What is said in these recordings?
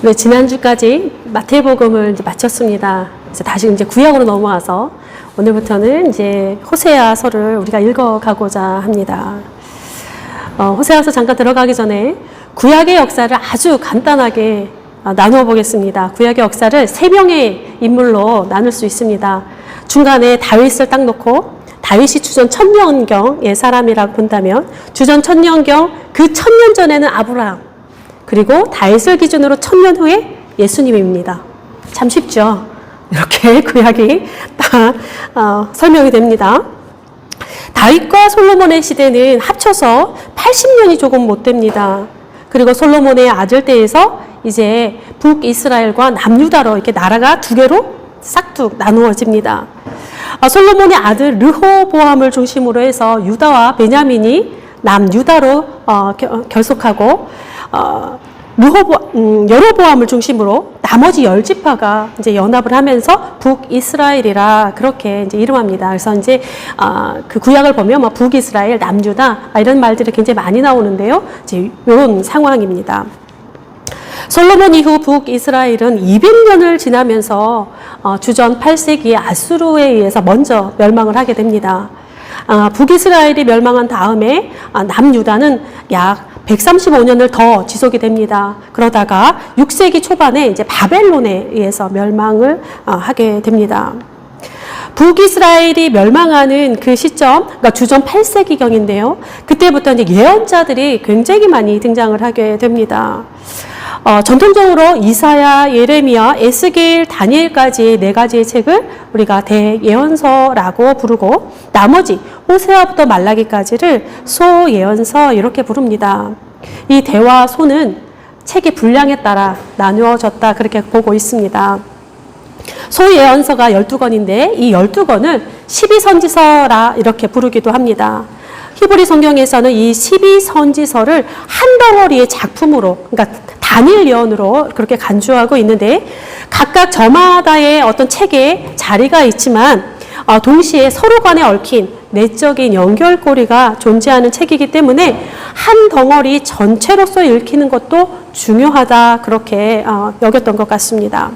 네, 지난주까지 마태복음을 이제 마쳤습니다. 다시 이제 구약으로 넘어와서 오늘부터는 이제 호세아서를 우리가 읽어가고자 합니다. 호세아서 잠깐 들어가기 전에 구약의 역사를 아주 간단하게 나누어 보겠습니다. 구약의 역사를 3명의 인물로 나눌 수 있습니다. 중간에 다윗을 딱 놓고 다윗이 주전 1000년경의 사람이라고 본다면 주전 1000년경 그 1000년 전에는 아브라함, 그리고 다윗을 기준으로 1000년 후에 예수님입니다. 참 쉽죠? 이렇게 구약이 딱 설명이 됩니다. 다윗과 솔로몬의 시대는 합쳐서 80년이 조금 못 됩니다. 그리고 솔로몬의 아들 때에서 이제 북이스라엘과 남유다로 이렇게 나라가 두 개로 싹둑 나누어집니다. 솔로몬의 아들 르호보암을 중심으로 해서 유다와 베냐민이 남유다로 결속하고 여로보암을 중심으로 나머지 10지파가 이제 연합을 하면서 북이스라엘이라 그렇게 이제 이름합니다. 그래서 이제 그 구약을 보면 뭐 북이스라엘, 남유다 이런 말들이 굉장히 많이 나오는데요. 이제 이런 상황입니다. 솔로몬 이후 북이스라엘은 200년을 지나면서 주전 8세기에 아수르에 의해서 먼저 멸망을 하게 됩니다. 북이스라엘이 멸망한 다음에 남유다는 약 135년을 더 지속이 됩니다. 그러다가 6세기 초반에 이제 바벨론에 의해서 멸망을 하게 됩니다. 북이스라엘이 멸망하는 그 시점, 그러니까 주전 8세기경인데요. 그때부터 이제 예언자들이 굉장히 많이 등장을 하게 됩니다. 전통적으로 이사야, 예레미야, 에스겔, 다니엘까지 4가지의 책을 우리가 대예언서라고 부르고 나머지 호세아부터 말라기까지를 소예언서 이렇게 부릅니다. 이 대와 소는 책의 분량에 따라 나누어졌다 그렇게 보고 있습니다. 소예언서가 12권인데 이 12권을 12선지서라 이렇게 부르기도 합니다. 히브리 성경에서는 이 12선지서를 한 덩어리의 작품으로, 그러니까 단일 예언으로 그렇게 간주하고 있는데 각각 저마다의 어떤 책에 자리가 있지만 동시에 서로 간에 얽힌 내적인 연결고리가 존재하는 책이기 때문에 한 덩어리 전체로서 읽히는 것도 중요하다 그렇게 여겼던 것 같습니다.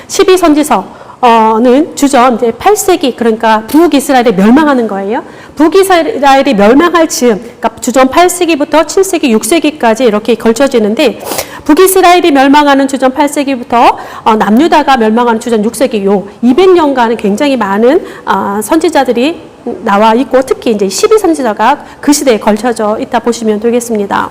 12선지서는 주전 이제 8세기, 그러니까 북이스라엘이 멸망하는 거예요. 북이스라엘이 멸망할 즈음, 그러니까 주전 8세기부터 7세기, 6세기까지 이렇게 걸쳐지는데 북이스라엘이 멸망하는 주전 8세기부터 남유다가 멸망하는 주전 6세기 요 200년간은 굉장히 많은 선지자들이 나와 있고 특히 이제 12선지자가 그 시대에 걸쳐져 있다 보시면 되겠습니다.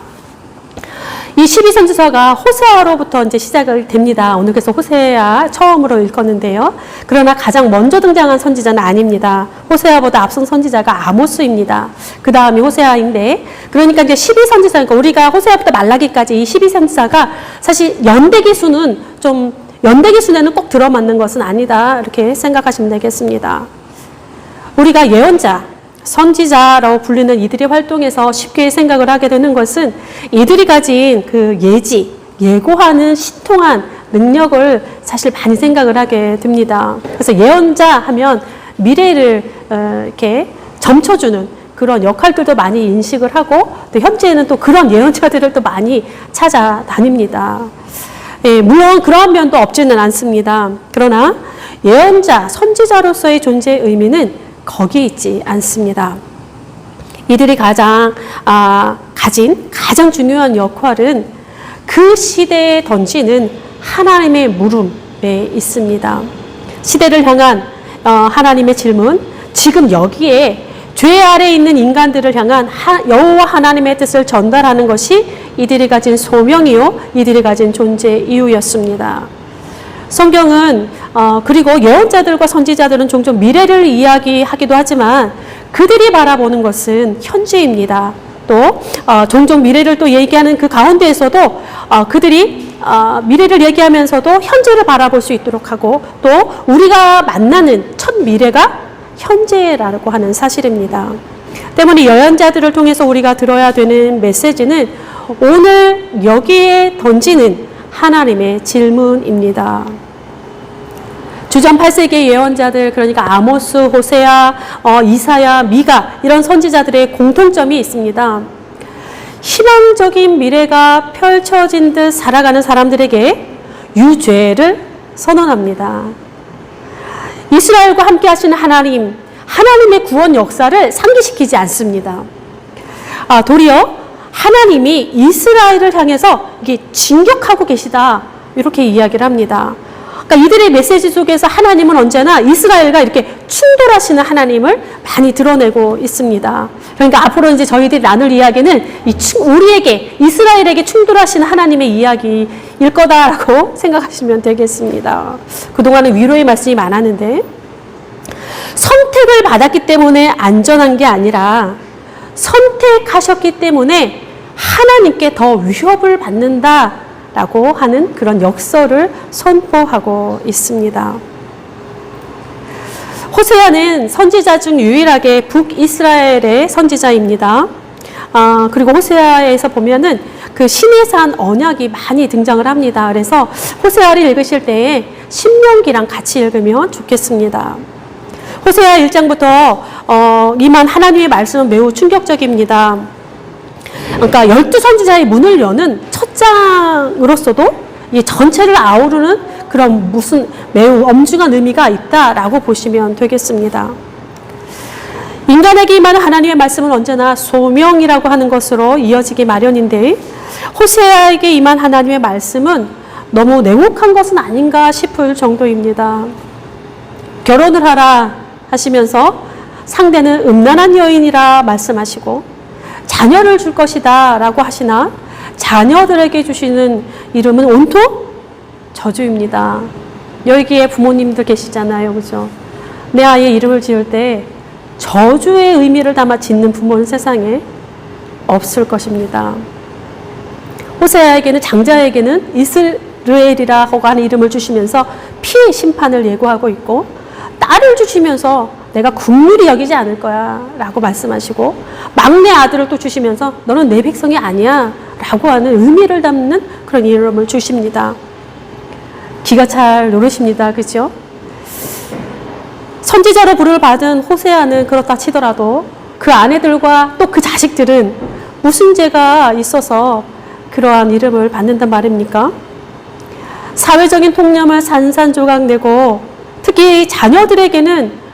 이 12선지서가 호세아로부터 이제 시작을 됩니다. 오늘 그래서 호세아 처음으로 읽었는데요. 그러나 가장 먼저 등장한 선지자는 아닙니다. 호세아보다 앞선 선지자가 아모스입니다. 그 다음이 호세아인데, 그러니까 이제 12선지서, 그러니까 우리가 호세아부터 말라기까지 이 12선지서가 사실 연대기 수는 좀, 연대기 순에는 꼭 들어맞는 것은 아니다. 이렇게 생각하시면 되겠습니다. 우리가 예언자, 선지자라고 불리는 이들의 활동에서 쉽게 생각을 하게 되는 것은 이들이 가진 그 예고하는 신통한 능력을 사실 많이 생각을 하게 됩니다. 그래서 예언자 하면 미래를 이렇게 점쳐주는 그런 역할들도 많이 인식을 하고 또 현재는 또 그런 예언자들을 또 많이 찾아다닙니다. 예, 물론 그런 면도 없지는 않습니다. 그러나 예언자, 선지자로서의 존재의 의미는 거기 있지 않습니다. 이들이 가진 가장 중요한 역할은 그 시대에 던지는 하나님의 물음에 있습니다. 시대를 향한 하나님의 질문, 지금 여기에 죄 아래에 있는 인간들을 향한 여호와 하나님의 뜻을 전달하는 것이 이들이 가진 소명이요, 이들이 가진 존재 이유였습니다. 성경은 그리고 예언자들과 선지자들은 종종 미래를 이야기하기도 하지만 그들이 바라보는 것은 현재입니다. 또 종종 미래를 또 얘기하는 그 가운데에서도 그들이 미래를 얘기하면서도 현재를 바라볼 수 있도록 하고 또 우리가 만나는 첫 미래가 현재라고 하는 사실입니다. 때문에 예언자들을 통해서 우리가 들어야 되는 메시지는 오늘 여기에 던지는 하나님의 질문입니다. 주전 8세기의 예언자들, 그러니까 아모스, 호세아, 이사야, 미가 이런 선지자들의 공통점이 있습니다. 희망적인 미래가 펼쳐진 듯 살아가는 사람들에게 유죄를 선언합니다. 이스라엘과 함께 하시는 하나님의 구원 역사를 상기시키지 않습니다. 도리어 하나님이 이스라엘을 향해서 이게 진격하고 계시다, 이렇게 이야기를 합니다. 그러니까 이들의 메시지 속에서 하나님은 언제나 이스라엘과 이렇게 충돌하시는 하나님을 많이 드러내고 있습니다. 그러니까 앞으로 이제 저희들이 나눌 이야기는 우리에게, 이스라엘에게 충돌하시는 하나님의 이야기일 거다라고 생각하시면 되겠습니다. 그동안은 위로의 말씀이 많았는데, 선택을 받았기 때문에 안전한 게 아니라 선택하셨기 때문에 하나님께 더 위협을 받는다라고 하는 그런 역설을 선포하고 있습니다. 호세아는 선지자 중 유일하게 북이스라엘의 선지자입니다. 그리고 호세아에서 보면은 그 신의 산 언약이 많이 등장을 합니다. 그래서 호세아를 읽으실 때에 신명기랑 같이 읽으면 좋겠습니다. 호세아 1장부터 임한 하나님의 말씀은 매우 충격적입니다. 그러니까 12선지자의 문을 여는 첫 장으로서도 이 전체를 아우르는 그런 무슨 매우 엄중한 의미가 있다라고 보시면 되겠습니다. 인간에게 임하는 하나님의 말씀은 언제나 소명이라고 하는 것으로 이어지기 마련인데, 호세아에게 임한 하나님의 말씀은 너무 냉혹한 것은 아닌가 싶을 정도입니다. 결혼을 하라 하시면서 상대는 음란한 여인이라 말씀하시고, 자녀를 줄 것이다 라고 하시나 자녀들에게 주시는 이름은 온통 저주입니다. 여기에 부모님들 계시잖아요, 그죠? 내 아이의 이름을 지을 때 저주의 의미를 담아 짓는 부모는 세상에 없을 것입니다. 호세아에게는, 장자에게는 이스라엘이라고 하는 이름을 주시면서 피의 심판을 예고하고 있고, 딸을 주시면서 내가 국률이 여기지 않을 거야 라고 말씀하시고, 막내 아들을 또 주시면서 너는 내 백성이 아니야 라고 하는 의미를 담는 그런 이름을 주십니다. 기가 잘 노르십니다, 그죠? 선지자로 부름을 받은 호세아는 그렇다 치더라도 그 아내들과 또 그 자식들은 무슨 죄가 있어서 그러한 이름을 받는단 말입니까? 사회적인 통념을 산산조각 내고, 특히 자녀들에게는,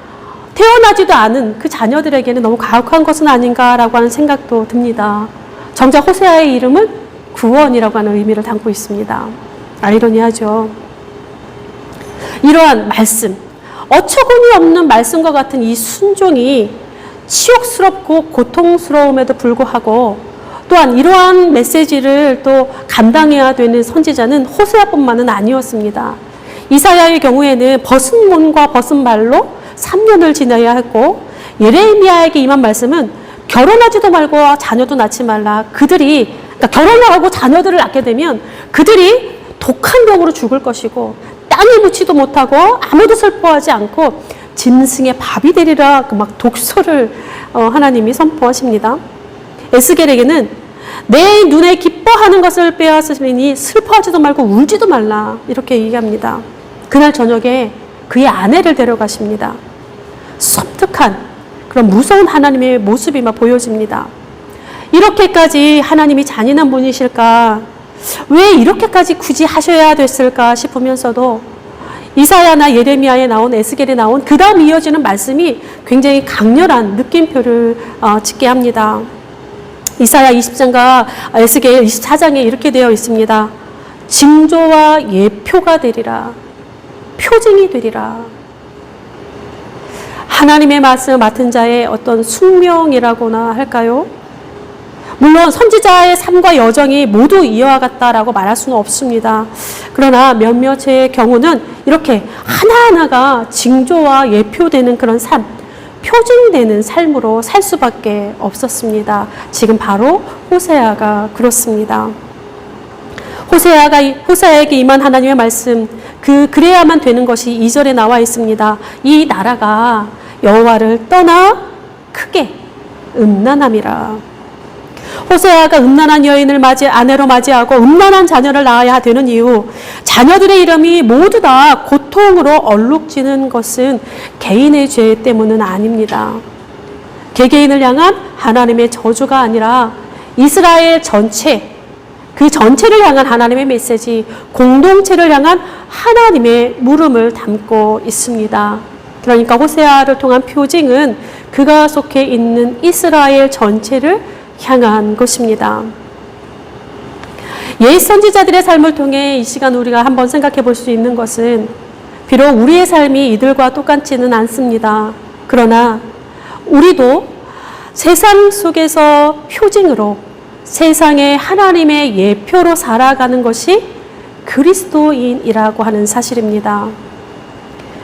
태어나지도 않은 그 자녀들에게는 너무 가혹한 것은 아닌가라고 하는 생각도 듭니다. 정작 호세아의 이름은 구원이라고 하는 의미를 담고 있습니다. 아이러니하죠. 이러한 말씀, 어처구니 없는 말씀과 같은 이 순종이 치욕스럽고 고통스러움에도 불구하고, 또한 이러한 메시지를 또 감당해야 되는 선지자는 호세아뿐만은 아니었습니다. 이사야의 경우에는 벗은 몸과 벗은 발로 3년을 지내야 했고, 예레미야에게 임한 말씀은 결혼하지도 말고 자녀도 낳지 말라. 그러니까 결혼을 하고 자녀들을 낳게 되면 그들이 독한 병으로 죽을 것이고, 땅에 묻지도 못하고 아무도 슬퍼하지 않고 짐승의 밥이 되리라, 막 독설을 하나님이 선포하십니다. 에스겔에게는 내 눈에 기뻐하는 것을 빼앗으니 슬퍼하지도 말고 울지도 말라, 이렇게 얘기합니다. 그날 저녁에 그의 아내를 데려가십니다. 섬뜩한 그런 무서운 하나님의 모습이 막 보여집니다. 이렇게까지 하나님이 잔인한 분이실까? 왜 이렇게까지 굳이 하셔야 됐을까 싶으면서도 이사야나 예레미야에 나온, 에스겔에 나온 그 다음 이어지는 말씀이 굉장히 강렬한 느낌표를 짓게 합니다. 이사야 20장과 에스겔 24장에 이렇게 되어 있습니다. 징조와 예표가 되리라. 표징이 되리라. 하나님의 말씀을 맡은 자의 어떤 숙명이라고나 할까요? 물론 선지자의 삶과 여정이 모두 이와 같다라고 말할 수는 없습니다. 그러나 몇몇의 경우는 이렇게 하나하나가 징조와 예표되는 그런 삶, 표징되는 삶으로 살 수밖에 없었습니다. 지금 바로 호세아가 그렇습니다. 호세아에게 임한 하나님의 말씀, 그래야만 되는 것이 2절에 나와 있습니다. 이 나라가 여호와를 떠나 크게 음란함이라. 호세아가 음란한 여인을 아내로 맞이하고 음란한 자녀를 낳아야 되는 이유, 자녀들의 이름이 모두 다 고통으로 얼룩지는 것은 개인의 죄 때문은 아닙니다. 개개인을 향한 하나님의 저주가 아니라 이스라엘 전체, 그 전체를 향한 하나님의 메시지, 공동체를 향한 하나님의 물음을 담고 있습니다. 그러니까 호세아를 통한 표징은 그가 속해 있는 이스라엘 전체를 향한 것입니다. 옛 선지자들의 삶을 통해 이 시간 우리가 한번 생각해 볼 수 있는 것은 비록 우리의 삶이 이들과 똑같지는 않습니다. 그러나 우리도 세상 속에서 표징으로 세상의 하나님의 예표로 살아가는 것이 그리스도인이라고 하는 사실입니다.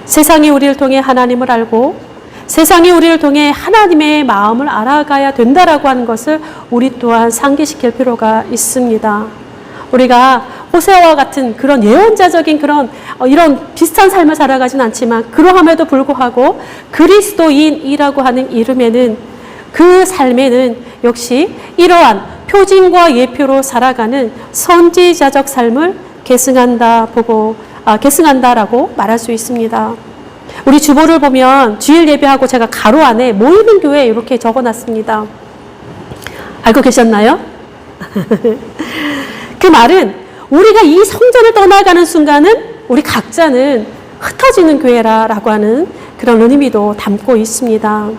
세상이 우리를 통해 하나님을 알고 세상이 우리를 통해 하나님의 마음을 알아가야 된다라고 하는 것을 우리 또한 상기시킬 필요가 있습니다. 우리가 호세아와 같은 그런 예언자적인 그런 이런 비슷한 삶을 살아가진 않지만 그러함에도 불구하고 그리스도인이라고 하는 이름에는 그 삶에는 역시 이러한 표징과 예표로 살아가는 선지자적 삶을 계승한다라고 말할 수 있습니다. 우리 주보를 보면 주일 예배하고 제가 가로 안에 모이는 교회 이렇게 적어놨습니다. 알고 계셨나요? 그 말은 우리가 이 성전을 떠나가는 순간은 우리 각자는 흩어지는 교회라고 하는 그런 의미도 담고 있습니다.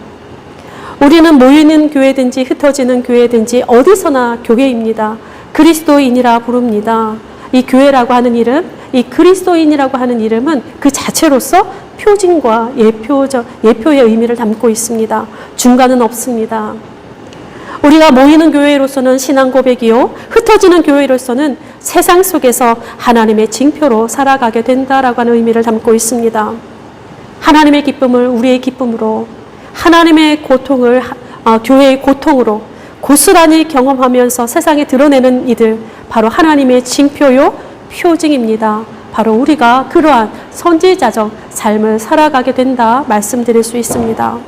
우리는 모이는 교회든지 흩어지는 교회든지 어디서나 교회입니다. 그리스도인이라 부릅니다. 이 교회라고 하는 이름, 이 그리스도인이라고 하는 이름은 그 자체로서 표징과 예표의 의미를 담고 있습니다. 중간은 없습니다. 우리가 모이는 교회로서는 신앙 고백이요, 흩어지는 교회로서는 세상 속에서 하나님의 징표로 살아가게 된다라고 하는 의미를 담고 있습니다. 하나님의 기쁨을 우리의 기쁨으로, 하나님의 고통을 교회의 고통으로 고스란히 경험하면서 세상에 드러내는 이들, 바로 하나님의 징표요, 표징입니다. 바로 우리가 그러한 선지자적 삶을 살아가게 된다 말씀드릴 수 있습니다.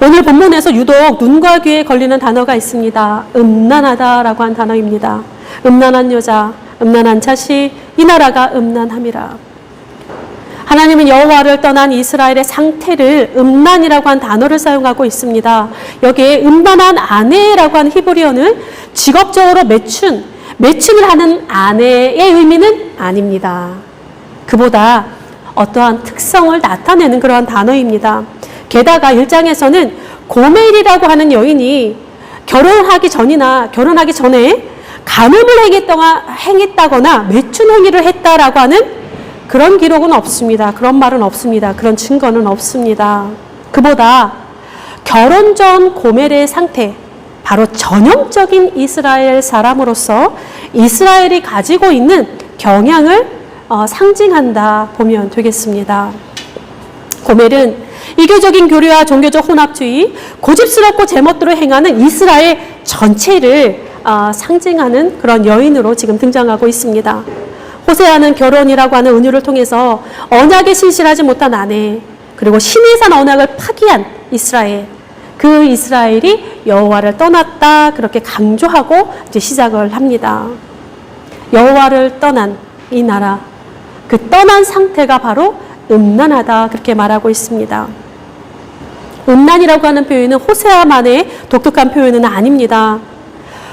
오늘 본문에서 유독 눈과 귀에 걸리는 단어가 있습니다. 음란하다라고 한 단어입니다. 음란한 여자, 음란한 자식, 이 나라가 음란함이라. 하나님은 여호와를 떠난 이스라엘의 상태를 음란이라고 한 단어를 사용하고 있습니다. 여기에 음란한 아내라고 한 히브리어는 직업적으로 매춘을 하는 아내의 의미는 아닙니다. 그보다 어떠한 특성을 나타내는 그러한 단어입니다. 게다가 1장에서는 고멜이라고 하는 여인이 결혼하기 전에 간음을 행했다거나 매춘 행위를 했다라고 하는 그런 기록은 없습니다. 그런 말은 없습니다. 그런 증거는 없습니다. 그보다 결혼 전 고멜의 상태, 바로 전형적인 이스라엘 사람으로서 이스라엘이 가지고 있는 경향을 상징한다 보면 되겠습니다. 고멜은 이교적인 교류와 종교적 혼합주의, 고집스럽고 제멋대로 행하는 이스라엘 전체를 상징하는 그런 여인으로 지금 등장하고 있습니다. 호세아는 결혼이라고 하는 은유를 통해서 언약에 신실하지 못한 아내, 그리고 신이 산 언약을 파기한 이스라엘, 그 이스라엘이 여호와를 떠났다 그렇게 강조하고 이제 시작을 합니다. 여호와를 떠난 이 나라, 그 떠난 상태가 바로 음란하다 그렇게 말하고 있습니다. 음란이라고 하는 표현은 호세아만의 독특한 표현은 아닙니다.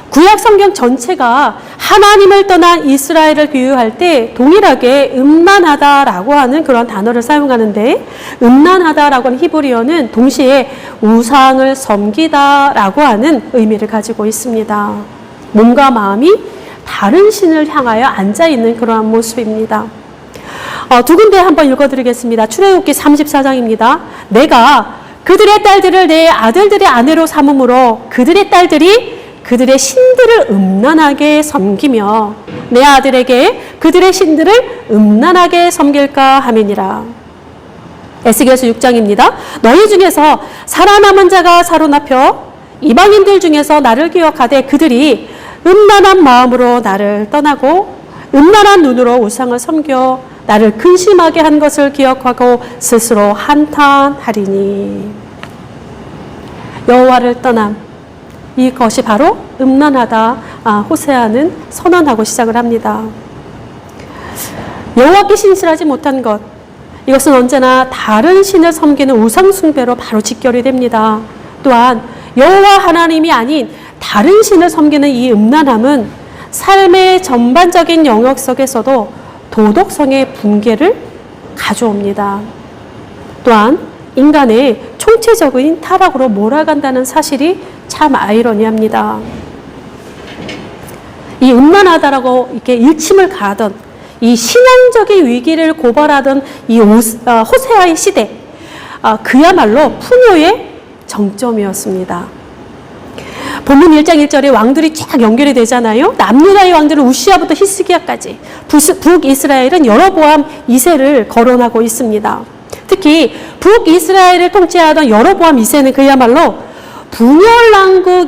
구약 성경 전체가 하나님을 떠난 이스라엘을 비유할 때 동일하게 음란하다라고 하는 그런 단어를 사용하는데, 음란하다라고 하는 히브리어는 동시에 우상을 섬기다라고 하는 의미를 가지고 있습니다. 몸과 마음이 다른 신을 향하여 앉아있는 그러한 모습입니다. 두 군데 한번 읽어드리겠습니다. 출애굽기 34장입니다. 내가 그들의 딸들을 내 아들들의 아내로 삼음으로 그들의 딸들이 그들의 신들을 음란하게 섬기며 내 아들에게 그들의 신들을 음란하게 섬길까 하매니라. 에스겔서 6장입니다. 너희 중에서 살아남은 자가 사로잡혀 이방인들 중에서 나를 기억하되 그들이 음란한 마음으로 나를 떠나고 음란한 눈으로 우상을 섬겨 나를 근심하게 한 것을 기억하고 스스로 한탄하리니. 여호와를 떠남, 이것이 바로 음란하다. 호세아는 선언하고 시작을 합니다. 여호와께 신실하지 못한 것, 이것은 언제나 다른 신을 섬기는 우상 숭배로 바로 직결이 됩니다. 또한 여호와 하나님이 아닌 다른 신을 섬기는 이 음란함은 삶의 전반적인 영역 속에서도 도덕성의 붕괴를 가져옵니다. 또한 인간의 총체적인 타락으로 몰아간다는 사실이 참 아이러니합니다. 이 음란하다라고 이렇게 일침을 가하던 이 신앙적인 위기를 고발하던 이 호세아의 시대, 그야말로 풍요의 정점이었습니다. 본문 1장 1절에 왕들이 쫙 연결이 되잖아요. 남유다의 왕들은 우시아부터 히스기야까지, 북이스라엘은 여로보암 2세를 거론하고 있습니다. 특히 북이스라엘을 통치하던 여로보암 2세는 그야말로 분열왕국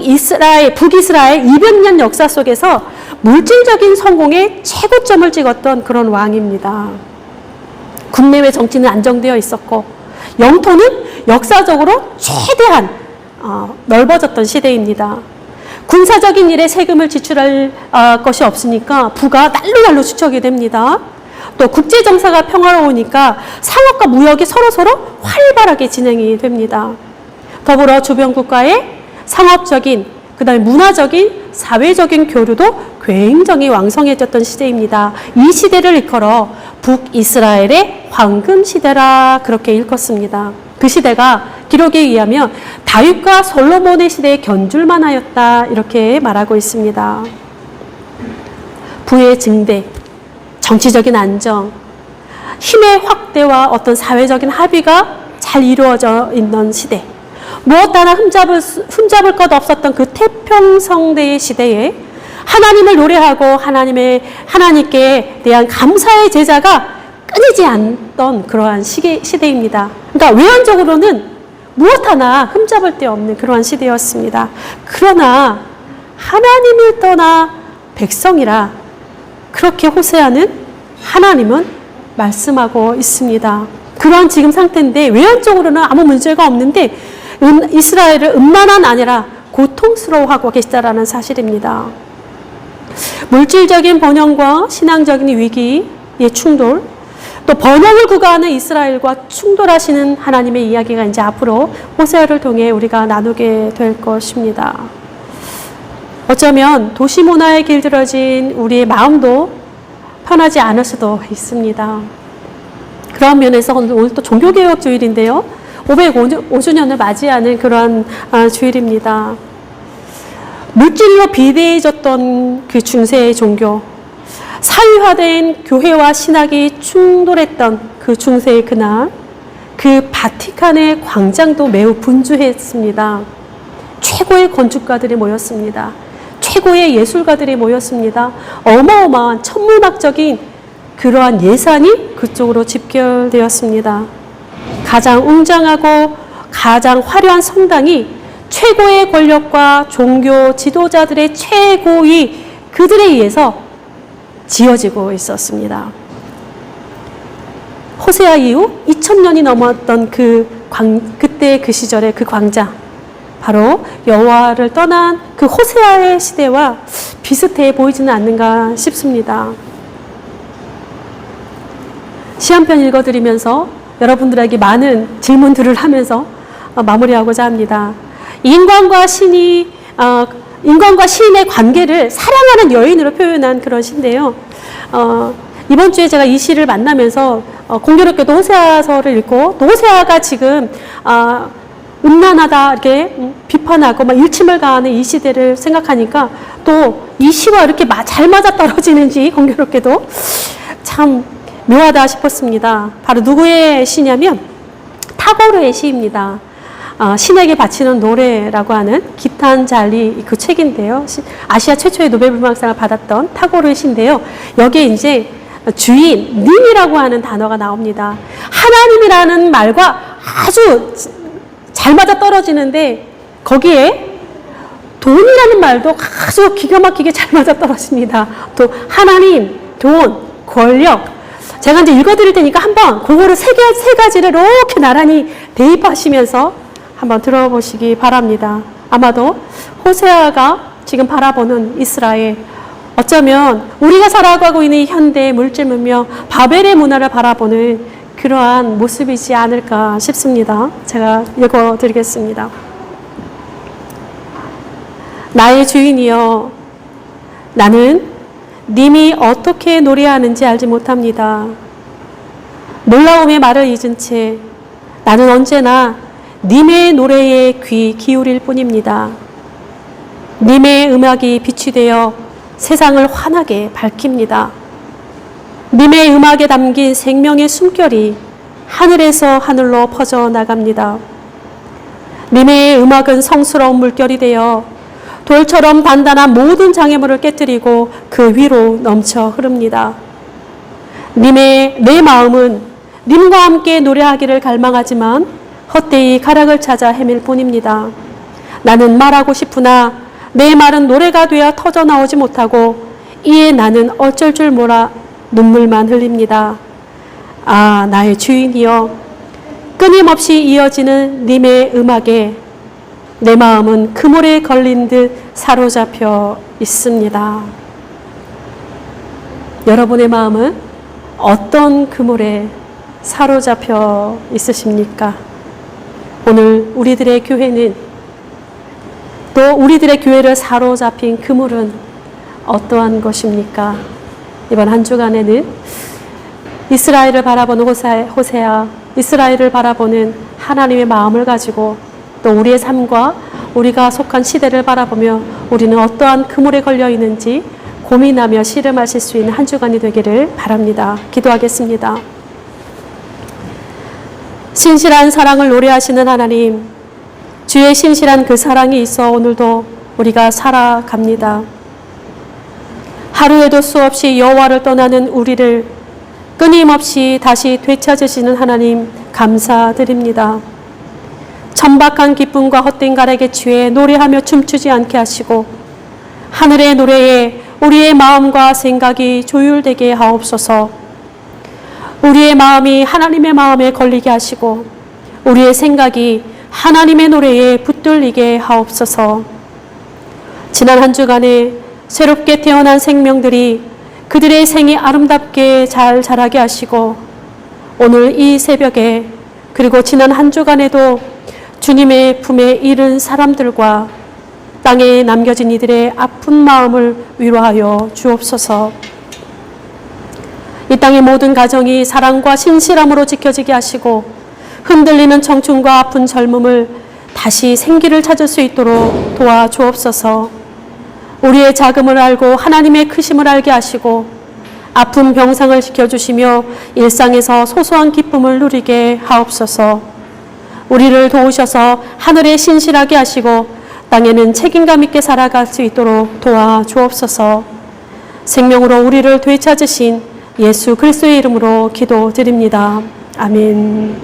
북이스라엘 200년 역사 속에서 물질적인 성공의 최고점을 찍었던 그런 왕입니다. 국내외 정치는 안정되어 있었고 영토는 역사적으로 최대한 넓어졌던 시대입니다. 군사적인 일에 세금을 지출할 것이 없으니까 부가 날로 축적이 됩니다. 또 국제정사가 평화로우니까 상업과 무역이 서로서로 활발하게 진행이 됩니다. 더불어 주변 국가의 상업적인, 그 다음에 문화적인, 사회적인 교류도 굉장히 왕성해졌던 시대입니다. 이 시대를 일컬어 북이스라엘의 황금시대라 그렇게 일컫습니다. 그 시대가 기록에 의하면 다윗과 솔로몬의 시대에 견줄만 하였다 이렇게 말하고 있습니다. 부의 증대, 정치적인 안정, 힘의 확대와 어떤 사회적인 합의가 잘 이루어져 있는 시대, 무엇 하나 흠잡을 것 없었던 그 태평성대의 시대에 하나님을 노래하고 하나님께 대한 감사의 제자가 끊이지 않던 그러한 시대입니다. 그러니까 외연적으로는 무엇 하나 흠잡을 데 없는 그러한 시대였습니다. 그러나 하나님을 떠나 백성이라 그렇게 호세아는 하나님은 말씀하고 있습니다. 그러한 지금 상태인데 외연적으로는 아무 문제가 없는데 이스라엘을 음란한 아니라 고통스러워하고 계시다라는 사실입니다. 물질적인 번영과 신앙적인 위기의 충돌, 또 번영을 구가하는 이스라엘과 충돌하시는 하나님의 이야기가 이제 앞으로 호세아를 통해 우리가 나누게 될 것입니다. 어쩌면 도시 문화에 길들여진 우리의 마음도 편하지 않을 수도 있습니다. 그런 면에서 오늘 또 종교개혁 주일인데요. 505주년을 맞이하는 그러한 주일입니다. 물질로 비대해졌던 그 중세의 종교, 사회화된 교회와 신학이 충돌했던 그 중세의 그날, 그 바티칸의 광장도 매우 분주했습니다. 최고의 건축가들이 모였습니다. 최고의 예술가들이 모였습니다. 어마어마한 천문학적인 그러한 예산이 그쪽으로 집결되었습니다. 가장 웅장하고 가장 화려한 성당이 최고의 권력과 종교 지도자들의 최고위 그들에 의해서 지어지고 있었습니다. 호세아 이후 2000년이 넘었던 그때 그 시절의 그 광장, 바로 여호와를 떠난 그 호세아의 시대와 비슷해 보이지는 않는가 싶습니다. 시 한 편 읽어드리면서 여러분들에게 많은 질문들을 하면서 마무리하고자 합니다. 인간과 시인의 관계를 사랑하는 여인으로 표현한 그런 시인데요. 이번 주에 제가 이 시를 만나면서 공교롭게도 호세아서를 읽고 또 호세아가 지금 음란하다 이렇게 비판하고 막 일침을 가하는 이 시대를 생각하니까 또 이 시와 이렇게 잘 맞아떨어지는지 공교롭게도 참 묘하다 싶었습니다. 바로 누구의 시냐면 타고르의 시입니다. 신에게 바치는 노래라고 하는 기탄잘리 그 책인데요. 아시아 최초의 노벨 문학상을 받았던 타고르의 시인데요. 여기에 이제 주인, 님이라고 하는 단어가 나옵니다. 하나님이라는 말과 아주 잘 맞아 떨어지는데 거기에 돈이라는 말도 아주 기가 막히게 잘 맞아 떨어집니다. 또 하나님, 돈, 권력. 제가 이제 읽어드릴 테니까 한번 그거를 세 가지를 이렇게 나란히 대입하시면서 한번 들어보시기 바랍니다. 아마도 호세아가 지금 바라보는 이스라엘, 어쩌면 우리가 살아가고 있는 현대의 물질 문명, 바벨의 문화를 바라보는 그러한 모습이지 않을까 싶습니다. 제가 읽어드리겠습니다. 나의 주인이여, 나는 님이 어떻게 노래하는지 알지 못합니다. 놀라움의 말을 잊은 채 나는 언제나 님의 노래에 귀 기울일 뿐입니다. 님의 음악이 빛이 되어 세상을 환하게 밝힙니다. 님의 음악에 담긴 생명의 숨결이 하늘에서 하늘로 퍼져나갑니다. 님의 음악은 성스러운 물결이 되어 돌처럼 단단한 모든 장애물을 깨뜨리고 그 위로 넘쳐 흐릅니다. 내 마음은 님과 함께 노래하기를 갈망하지만 헛되이 가락을 찾아 헤맬 뿐입니다. 나는 말하고 싶으나 내 말은 노래가 되어 터져 나오지 못하고 이에 나는 어쩔 줄 몰라 눈물만 흘립니다. 아, 나의 주인이여, 끊임없이 이어지는 님의 음악에 내 마음은 그물에 걸린 듯 사로잡혀 있습니다. 여러분의 마음은 어떤 그물에 사로잡혀 있으십니까? 오늘 우리들의 교회는, 또 우리들의 교회를 사로잡힌 그물은 어떠한 것입니까? 이번 한 주간에는 이스라엘을 바라보는 호세아, 이스라엘을 바라보는 하나님의 마음을 가지고 또 우리의 삶과 우리가 속한 시대를 바라보며 우리는 어떠한 그물에 걸려 있는지 고민하며 씨름하실 수 있는 한 주간이 되기를 바랍니다. 기도하겠습니다. 신실한 사랑을 노래하시는 하나님, 주의 신실한 그 사랑이 있어 오늘도 우리가 살아갑니다. 하루에도 수없이 여호와를 떠나는 우리를 끊임없이 다시 되찾으시는 하나님 감사드립니다. 천박한 기쁨과 헛된 가락에 취해 노래하며 춤추지 않게 하시고 하늘의 노래에 우리의 마음과 생각이 조율되게 하옵소서. 우리의 마음이 하나님의 마음에 걸리게 하시고 우리의 생각이 하나님의 노래에 붙들리게 하옵소서. 지난 한 주간에 새롭게 태어난 생명들이 그들의 생이 아름답게 잘 자라게 하시고 오늘 이 새벽에 그리고 지난 한 주간에도 주님의 품에 이른 사람들과 땅에 남겨진 이들의 아픈 마음을 위로하여 주옵소서. 이 땅의 모든 가정이 사랑과 신실함으로 지켜지게 하시고 흔들리는 청춘과 아픈 젊음을 다시 생기를 찾을 수 있도록 도와주옵소서. 우리의 작음을 알고 하나님의 크심을 알게 하시고 아픈 병상을 지켜주시며 일상에서 소소한 기쁨을 누리게 하옵소서. 우리를 도우셔서 하늘에 신실하게 하시고 땅에는 책임감 있게 살아갈 수 있도록 도와주옵소서. 생명으로 우리를 되찾으신 예수 그리스도의 이름으로 기도드립니다. 아멘.